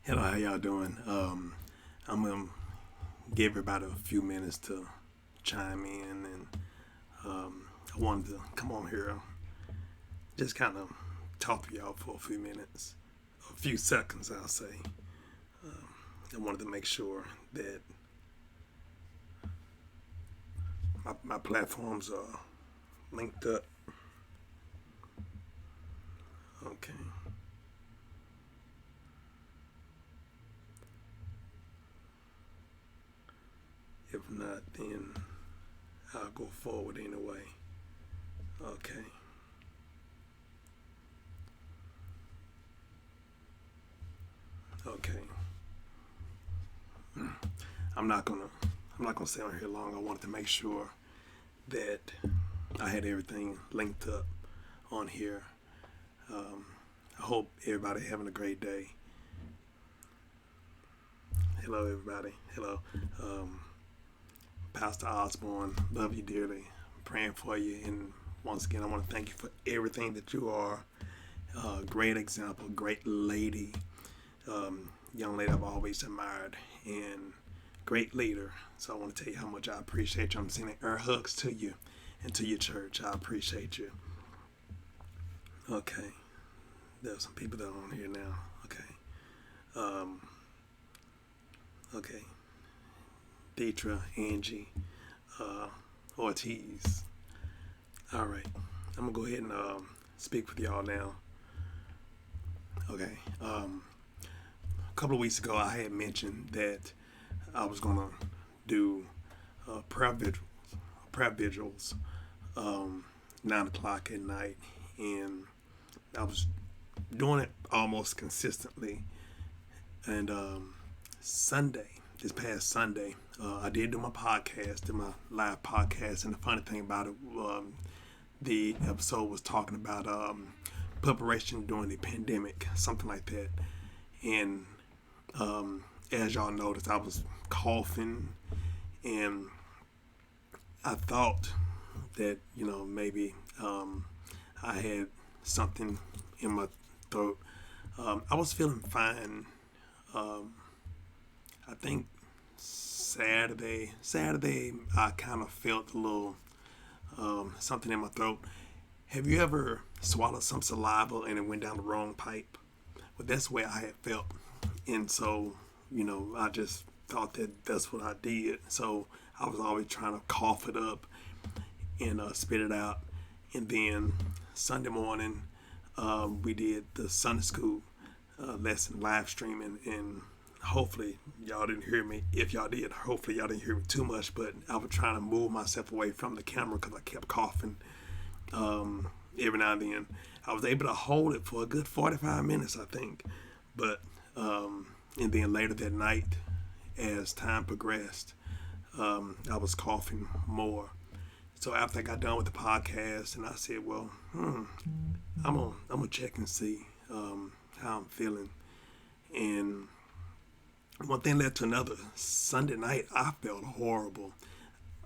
Hello, how y'all doing? I'm gonna give everybody a few minutes to chime in, and I wanted to come on here, just kind of talk to y'all for a few minutes, a few seconds, I'll say. I wanted to make sure that my platforms are linked up. Okay. If not, then I'll go forward anyway. Okay. Okay. I'm not gonna I'm not gonna stay on here long. I wanted to make sure that I had everything linked up on here. Um, I hope everybody having a great day. Hello, everybody. Hello, um, Pastor Osborne. Love you dearly. I'm praying for you, and once again, I want to thank you for everything that you are. Great example, great lady, young lady I've always admired, and great leader. So I want to tell you how much I appreciate you. I'm sending air hugs to you and to your church. I appreciate you. Okay, there's some people that are on here now. Okay. Um, okay. Deetra, Angie, uh, Ortiz. All right. I'm going to go ahead and speak with y'all now. Okay. A couple of weeks ago, I had mentioned that I was going to do prayer vigils, prayer vigils, 9 o'clock at night. And I was doing it almost consistently. And Sunday, this past Sunday, I did do my podcast, did my live podcast, and the funny thing about it, the episode was talking about preparation during the pandemic, something like that. And as y'all noticed, I was coughing, and I thought that maybe I had something in my throat. I was feeling fine. Um, I think Saturday, I kind of felt a little something in my throat. Have you ever swallowed some saliva and it went down the wrong pipe? Well, that's where I had felt, and so I just thought that that's what I did. So I was always trying to cough it up and spit it out. And then Sunday morning, we did the Sunday school lesson live streaming, and hopefully y'all didn't hear me. If y'all did, hopefully y'all didn't hear me too much. But I was trying to move myself away from the camera because I kept coughing every now and then. I was able to hold it for a good 45 minutes, I think. But and then later that night, as time progressed, I was coughing more. So after I got done with the podcast, and I said, well, I'm gonna check and see how I'm feeling. And one thing led to another. Sunday night, I felt horrible.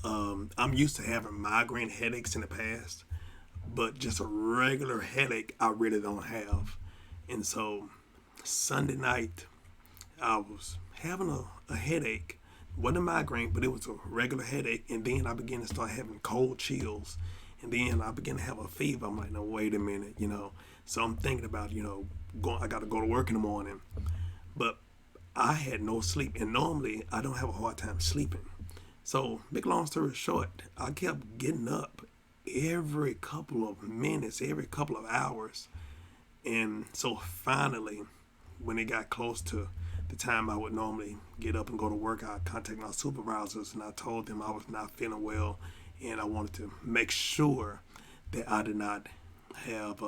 I'm used to having migraine headaches in the past, but just a regular headache, I really don't have. And so Sunday night, I was having a headache. It wasn't a migraine, but it was a regular headache. And then I began to start having cold chills. And then I began to have a fever. I'm like, no, wait a minute. So I'm thinking about, I got to go to work in the morning. But I had no sleep. And normally I don't have a hard time sleeping. So, make a long story short, I kept getting up every couple of minutes, every couple of hours. And so finally, when it got close to the time I would normally get up and go to work, I contacted my supervisors and I told them I was not feeling well, and I wanted to make sure that I did not have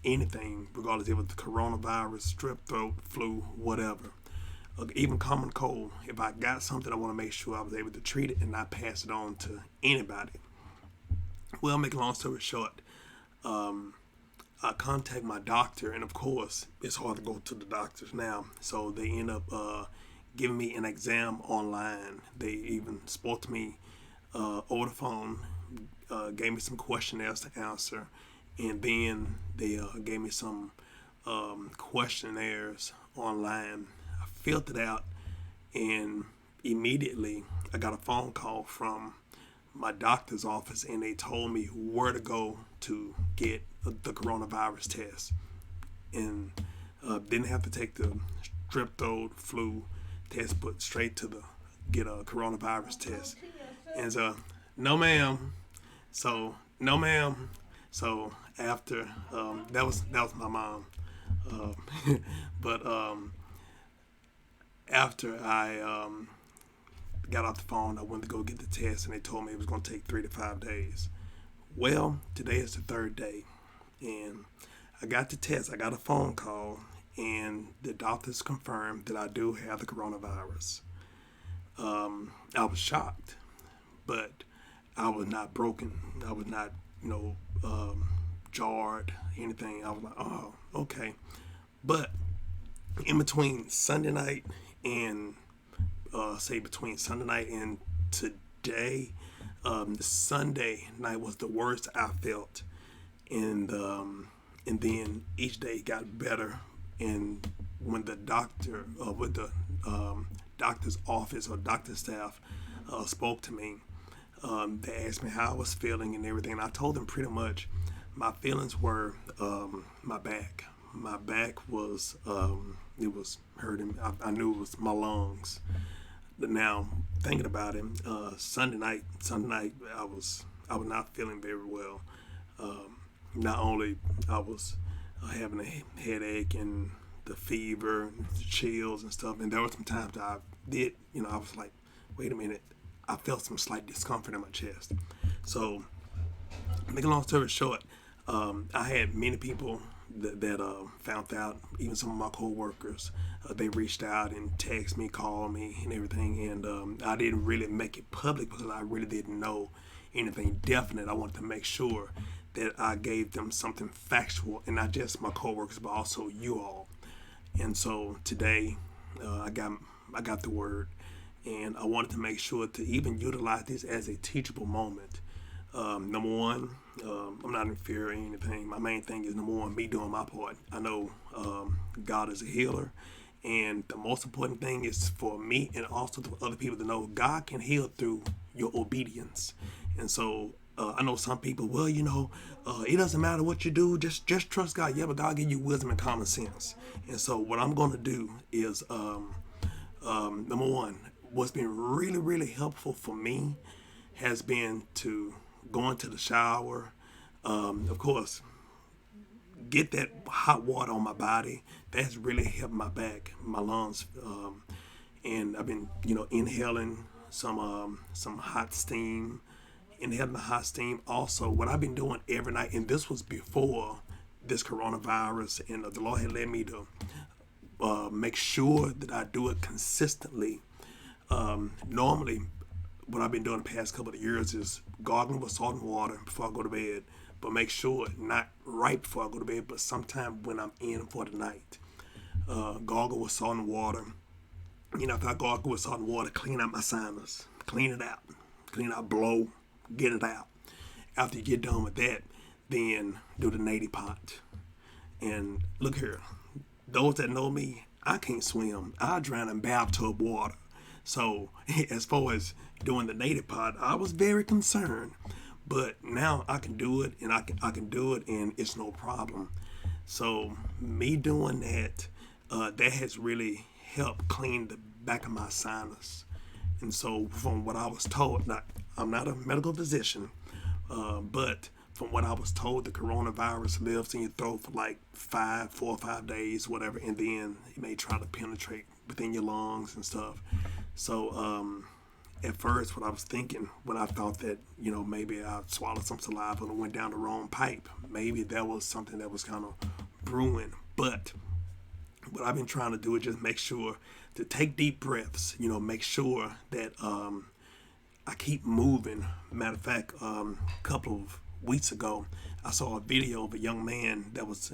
anything, regardless if it was the coronavirus, strep throat, flu, whatever, even common cold. If I got something, I want to make sure I was able to treat it and not pass it on to anybody. Well, make a long story short, um, I contact my doctor, and of course, it's hard to go to the doctors now. So they end up giving me an exam online. They even spoke to me over the phone, gave me some questionnaires to answer, and then they gave me some questionnaires online. filled it out, and immediately I got a phone call from my doctor's office, and they told me where to go to get the coronavirus test, and didn't have to take the strep throat flu test, but straight to the get a coronavirus test. And so, no ma'am. So no ma'am. So after that was my mom. Um, but after I got off the phone, I went to go get the test, and they told me it was going to take 3 to 5 days. Well, today is the third day, and I got the test. I got a phone call, and the doctors confirmed that I do have the coronavirus. I was shocked, but I was not broken. I was not, jarred, anything. I was like, oh, okay. But in between Sunday night and say between Sunday night and today, the Sunday night was the worst I felt, and then each day got better. And when the doctor, with the doctor's office or doctor staff, spoke to me, they asked me how I was feeling and everything. And I told them pretty much my feelings were my back. My back was it was hurting. I knew it was my lungs. But now thinking about it, Sunday night, I was not feeling very well. Not only I was having a headache and the fever and the chills and stuff, and there were some times that I did, I was like, wait a minute, I felt some slight discomfort in my chest. So, make a long story short, I had many people that found out, even some of my coworkers. They reached out and texted me, called me, and everything. And I didn't really make it public because I really didn't know anything definite. I wanted to make sure that I gave them something factual, and not just my coworkers, but also you all. And so today, I got the word, and I wanted to make sure to even utilize this as a teachable moment. Number one, I'm not in fear or anything. My main thing is, number one, me doing my part. I know God is a healer, and the most important thing is for me and also for other people to know God can heal through your obedience. And so I know some people, well, it doesn't matter what you do, just trust God. Yeah, but God give you wisdom and common sense. And so what I'm going to do is, number one, what's been really, really helpful for me has been to go into the shower. Of course, get that hot water on my body. That's really helped my back, my lungs, and I've been, inhaling some hot steam, inhaling the hot steam. Also, what I've been doing every night, and this was before this coronavirus, and the Lord had led me to make sure that I do it consistently. Normally, what I've been doing the past couple of years is gargling with salt and water before I go to bed, but make sure not right before I go to bed, but sometime when I'm in for the night. Gargle with salt and water. After I gargle with salt and water, clean out my sinus, clean it out, blow, get it out. After you get done with that, then do the neti pot. And look here, those that know me, I can't swim. I drown in bathtub water. So as far as doing the native pot, I was very concerned, but now I can do it, and I can do it, and it's no problem. So me doing that, that has really helped clean the back of my sinus. And so from what I was told, now, I'm not a medical physician, but from what I was told, the coronavirus lives in your throat for like 4 or 5 days, whatever, and then it may try to penetrate within your lungs and stuff. So at first, what I was thinking when I thought that, maybe I swallowed some saliva and went down the wrong pipe, maybe that was something that was kind of brewing. But what I've been trying to do is just make sure to take deep breaths, make sure that I keep moving. Matter of fact, a couple of weeks ago, I saw a video of a young man that was,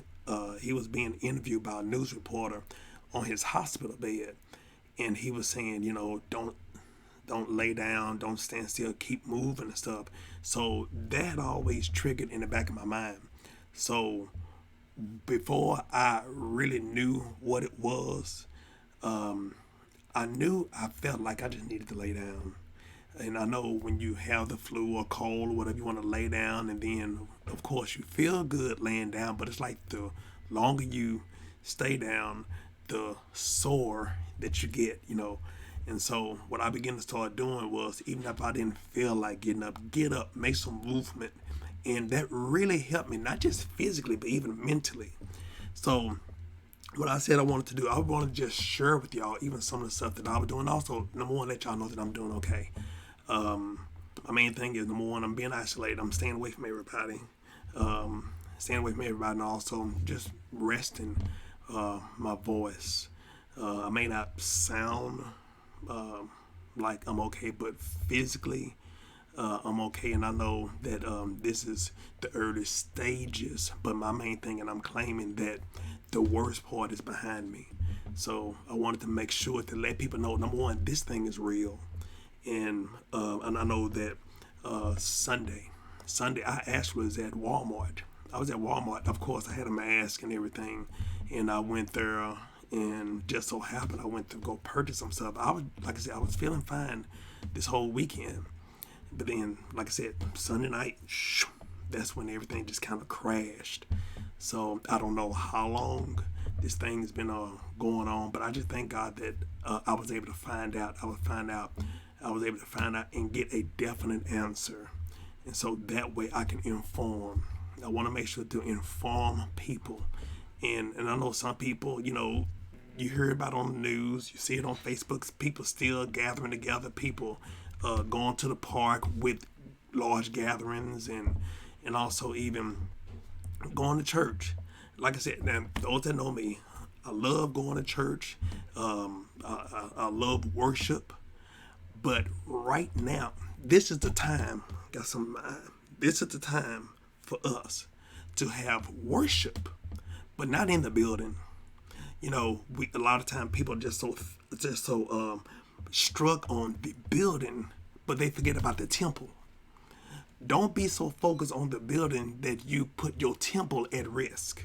he was being interviewed by a news reporter on his hospital bed. And he was saying, don't lay down, don't stand still, keep moving and stuff. So that always triggered in the back of my mind. So before I really knew what it was, I knew I felt like I just needed to lay down. And I know when you have the flu or cold or whatever, you want to lay down, and then of course you feel good laying down, but it's like the longer you stay down, the sore that you get. And so what I began to start doing was, even if I didn't feel like get up, make some movement. And that really helped me, not just physically, but even mentally. So what I said I wanted to do, I wanted to just share with y'all even some of the stuff that I was doing. Also, number one, let y'all know that I'm doing okay. My main thing is, number one, I'm being isolated. I'm staying away from everybody. Staying away from everybody, and also just resting my voice. I may not sound like I'm okay, but physically, I'm okay. And I know that this is the early stages, but my main thing, and I'm claiming that the worst part is behind me. So I wanted to make sure to let people know, number one, this thing is real. And I know that Sunday I actually was at Walmart. I was at Walmart. Of course, I had a mask and everything, and I went there, and just so happened I went to go purchase some stuff. I was, like I said, I was feeling fine this whole weekend, but then, like I said, Sunday night, that's when everything just kind of crashed. So I don't know how long this thing has been going on, but I just thank God that I was able to find out. I was able to find out and get a definite answer. And so that way I can inform. I want to make sure to inform people. And I know some people, you hear about it on the news, you see it on Facebook, people still gathering together, people going to the park with large gatherings, and also even going to church. Like I said, now, those that know me, I love going to church. I love worship. But right now, this is the time, this is the time for us to have worship, but not in the building. A lot of time people are just so struck on the building, but they forget about the temple. Don't be so focused on the building that you put your temple at risk.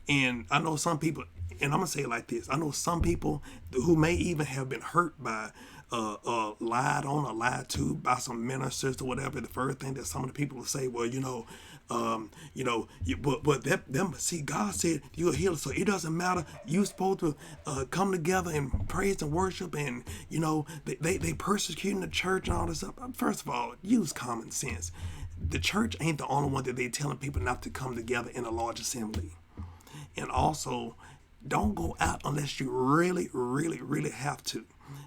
And I know some people, and I'm gonna say it like this: I know some people who may even have been hurt by lied on or lied to by some ministers or whatever. The first thing that some of the people will say, well, see, God said you're a healer, so it doesn't matter. You're supposed to come together and praise and worship, and they persecuting the church and all this stuff. First of all, use common sense. The church ain't the only one that they telling people not to come together in a large assembly. And also, don't go out unless you really, really, really have to.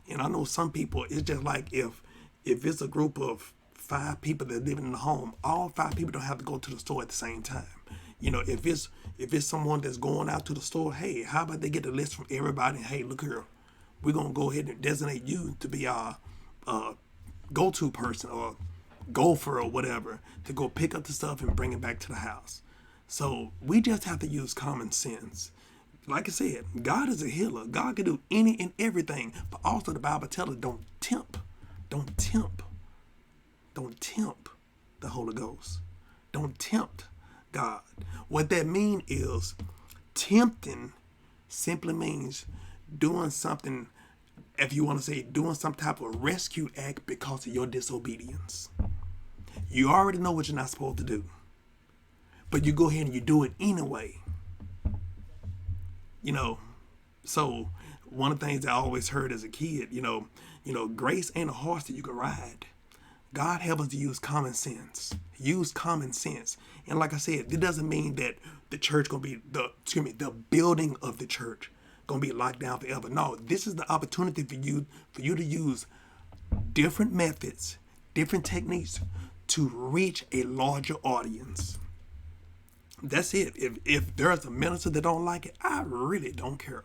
And I know some people, it's just like if it's a group of 5 people that live in the home, all 5 people don't have to go to the store at the same time. If it's someone that's going out to the store, hey, how about they get the list from everybody? Hey, look here, we're gonna go ahead and designate you to be our go-to person or gopher or whatever to go pick up the stuff and bring it back to the house. So we just have to use common sense. Like I said, God is a healer. God can do any and everything. But also the Bible tells us don't tempt the Holy Ghost. Don't tempt God. What that means is tempting simply means doing something, if you want to say doing some type of rescue act because of your disobedience. You already know what you're not supposed to do, but you go ahead and you do it anyway. So one of the things I always heard as a kid, grace ain't a horse that you can ride. God help us to use common sense. Use common sense. And like I said, it doesn't mean that the church gonna be the building of the church gonna be locked down forever. No, this is the opportunity for you to use different methods, different techniques to reach a larger audience. That's it. If there's a minister that don't like it, I really don't care.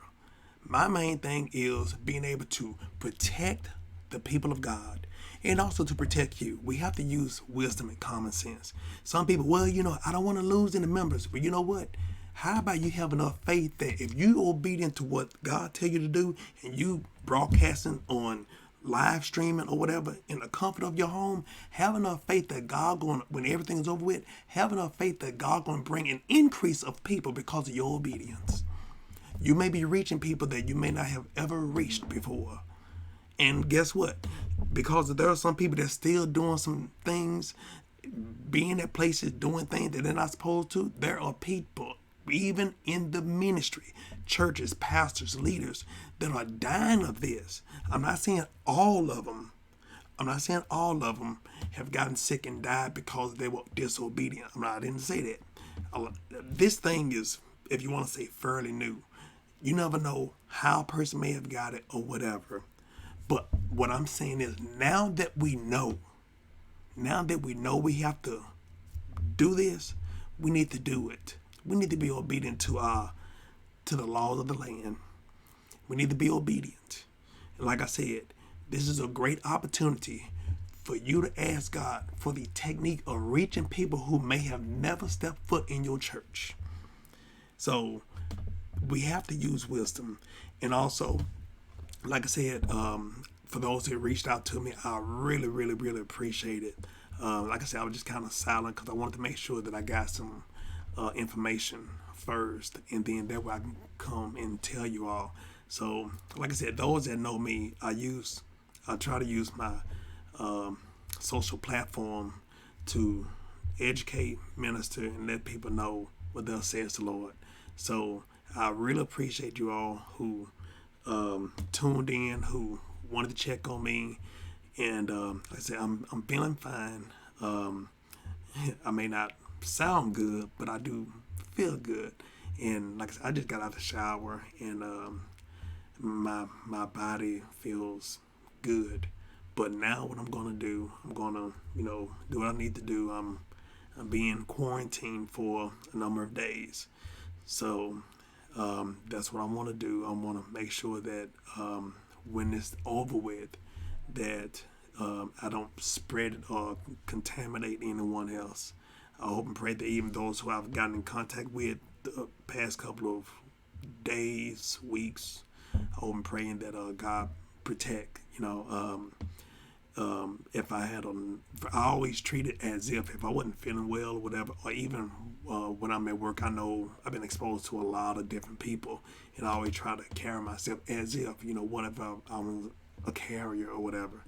My main thing is being able to protect the people of God and also to protect you. We have to use wisdom and common sense. Some people, well, I don't want to lose any members. But you know what? How about you have enough faith that if you obedient to what God tell you to do and you broadcasting on live streaming or whatever in the comfort of your home, have enough faith that God when everything is over with, have enough faith that God going to bring an increase of people because of your obedience. You may be reaching people that you may not have ever reached before. And guess what? Because there are some people that's still doing some things, being at places doing things that they're not supposed to, there are people, even in the ministry, churches, pastors, leaders, that are dying of this. I'm not saying all of them. I'm not saying all of them have gotten sick and died because they were disobedient. I didn't say that. This thing is, if you want to say, fairly new. You never know how a person may have got it or whatever. But what I'm saying is, now that we know we have to do this, we need to do it. We need to be obedient to the laws of the land. We need to be obedient. And like I said, this is a great opportunity for you to ask God for the technique of reaching people who may have never stepped foot in your church. So we have to use wisdom. And also, like I said, for those that reached out to me, I really, really, really appreciate it. Like I said, I was just kind of silent because I wanted to make sure that I got some information first, and then that way I can come and tell you all. So, like I said, those that know me, I try to use my social platform to educate, minister, and let people know what thus says the Lord. So I really appreciate you all who tuned in, who wanted to check on me, and like I said, I'm feeling fine. I may not sound good, but I do feel good. And like I said, I just got out of the shower, and my body feels good. But now what I'm gonna do, I'm gonna do what I need to do. I'm being quarantined for a number of days, so that's what I want to do. I want to make sure that when it's over with, that I don't spread it or contaminate anyone else. I hope and pray that even those who I've gotten in contact with the past couple of days, weeks, I hope and praying that God protect. If I always treat it as if I wasn't feeling well or whatever, or even when I'm at work, I know I've been exposed to a lot of different people, and I always try to carry myself as if, whatever I'm a carrier or whatever.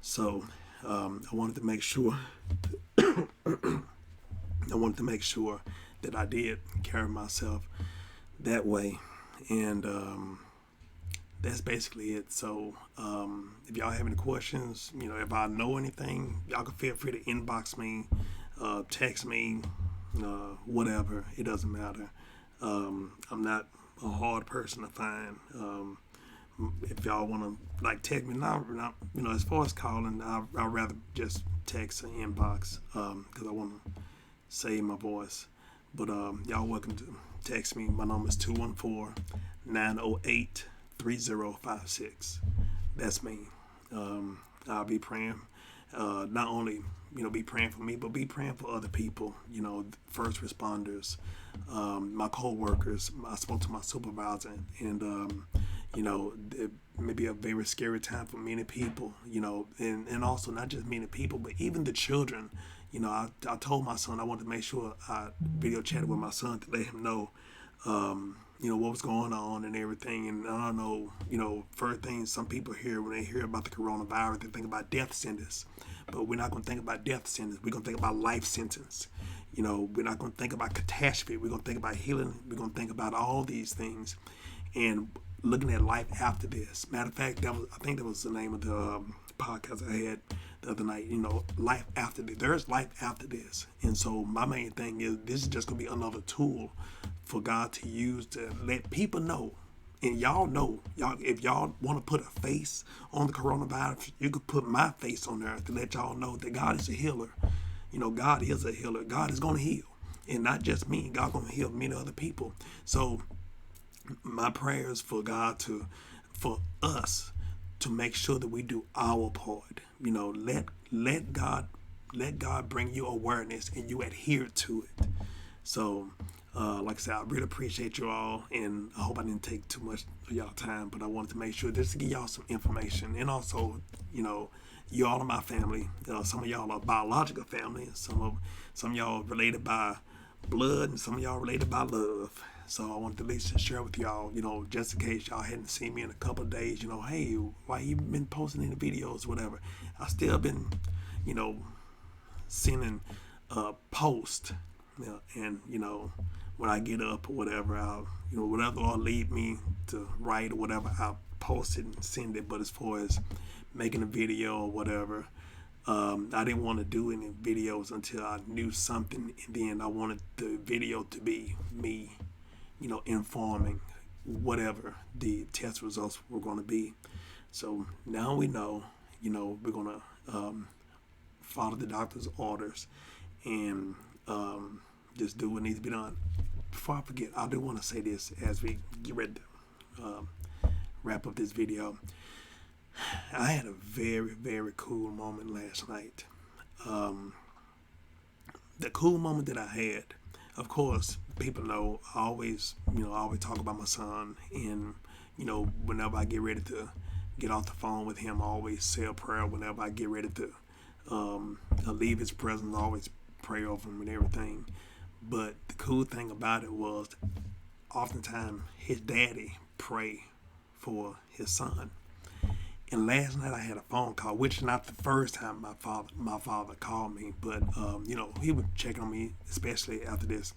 So I wanted to make sure, that I did carry myself that way, and that's basically it. So if y'all have any questions, if I know anything, y'all can feel free to inbox me, text me, whatever. It doesn't matter. I'm not a hard person to find. If y'all want to text me, not as far as calling, I'd rather just text or inbox because I want to save my voice. But y'all welcome to text me. My number is 214-908-3056. That's me. I'll be praying. Not only be praying for me, but be praying for other people. First responders, my co-workers. I spoke to my supervisor, and it may be a very scary time for many people. And also not just many people, but even the children. I told my son I wanted to make sure I video chatted with my son to let him know. What was going on and everything. And I don't know, first things some people hear when they hear about the coronavirus, they think about death sentence. But we're not going to think about death sentence. We're going to think about life sentence. We're not going to think about catastrophe. We're going to think about healing. We're going to think about all these things. And looking at life after this. Matter of fact, I think that was the name of the podcast I had the other night. Life after this. There's life after this. And so my main thing is this is just going to be another tool for God to use to let people know. And y'all know, if y'all want to put a face on the coronavirus, you could put my face on there to let y'all know that God is a healer. God is a healer. God is going to heal. And not just me. God's going to heal many other people. So my prayers for for us to make sure that we do our part. Let God bring you awareness and you adhere to it. So like I said, I really appreciate you all, and I hope I didn't take too much of y'all time, but I wanted to make sure just to give y'all some information. And also, you all are my family. Some of y'all are biological family. Some of y'all related by blood, and some of y'all related by love. So I wanted to at least share with y'all, just in case y'all hadn't seen me in a couple of days, hey, why you been posting any videos, whatever. I still been, sending posts, and when I get up or whatever, I'll, whatever will lead me to write or whatever, I'll post it and send it. But as far as making a video or whatever, I didn't want to do any videos until I knew something, and then I wanted the video to be me, informing whatever the test results were going to be. So now we know, we're going to follow the doctor's orders and just do what needs to be done. Before I forget, I do want to say this as we get ready to wrap up this video. I had a very, very cool moment last night. The cool moment that I had, of course, people know I always talk about my son, and whenever I get ready to get off the phone with him, I always say a prayer. Whenever I get ready to leave his presence, I always pray over him and everything. But the cool thing about it was, oftentimes his daddy pray for his son. And last night I had a phone call, which is not the first time my father called me, but he was checking on me, especially after this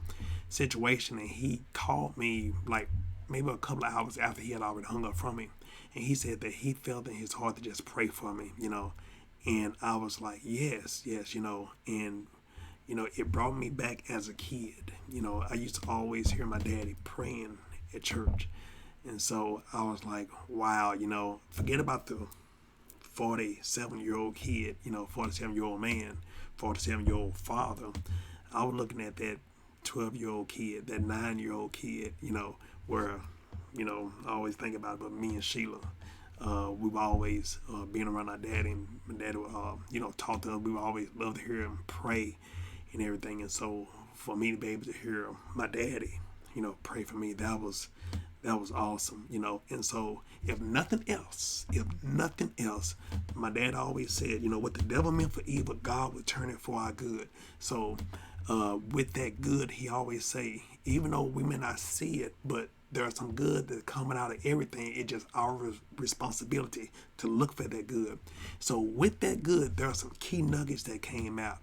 situation, and he called me like maybe a couple of hours after he had already hung up from me, and he said that he felt in his heart to just pray for me, and I was like, yes, and it brought me back as a kid. I used to always hear my daddy praying at church. And so I was like, wow, forget about the 47-year-old kid, 47-year-old man, 47-year-old father. I was looking at that 12-year-old kid, that 9-year-old kid, where, I always think about it, but me and Sheila, we were always being around our daddy, and my daddy would, talk to us. We would always love to hear him pray and everything. And so for me to be able to hear my daddy, pray for me, that was awesome, And so if nothing else, my dad always said, what the devil meant for evil, God would turn it for our good. So with that good, he always say, even though we may not see it, but there's some good that's coming out of everything. It's just our responsibility to look for that good. So with that good, there are some key nuggets that came out.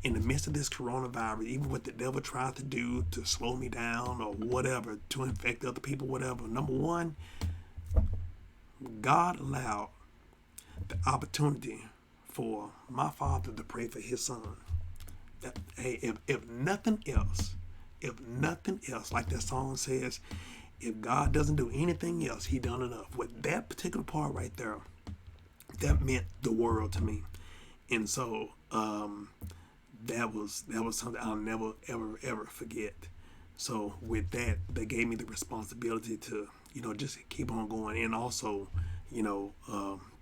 In the midst of this coronavirus, even what the devil tried to do to slow me down or whatever, to infect other people, whatever. Number one, God allowed the opportunity for my father to pray for his son. Hey, if nothing else, like that song says, if God doesn't do anything else, he done enough. With that particular part right there, that meant the world to me. And so, that was something I'll never, ever forget. So with that, they gave me the responsibility to, just keep on going, and also,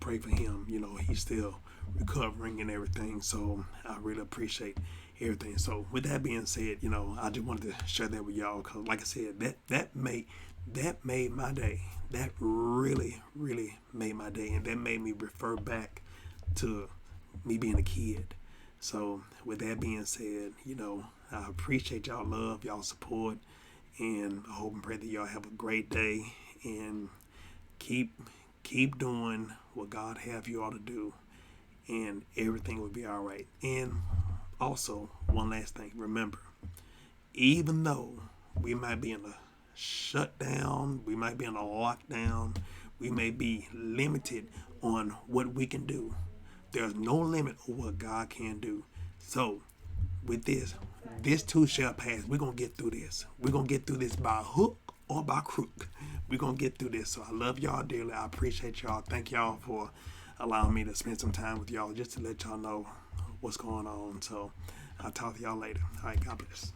pray for him. He's still recovering and everything. So I really appreciate everything. So with that being said, I just wanted to share that with y'all, because like I said, that made my day. That really, really made my day, and that made me refer back to me being a kid. So with that being said, I appreciate y'all love, y'all support, and I hope and pray that y'all have a great day, and keep doing what God have you all to do, and everything will be all right. And also, one last thing, remember, even though we might be in a shutdown, we might be in a lockdown, we may be limited on what we can do, there's no limit on what God can do. So with this too shall pass. We're going to get through this. We're going to get through this by hook or by crook. We're going to get through this. So I love y'all dearly. I appreciate y'all. Thank y'all for allowing me to spend some time with y'all, just to let y'all know what's going on. So I'll talk to y'all later. All right, God bless.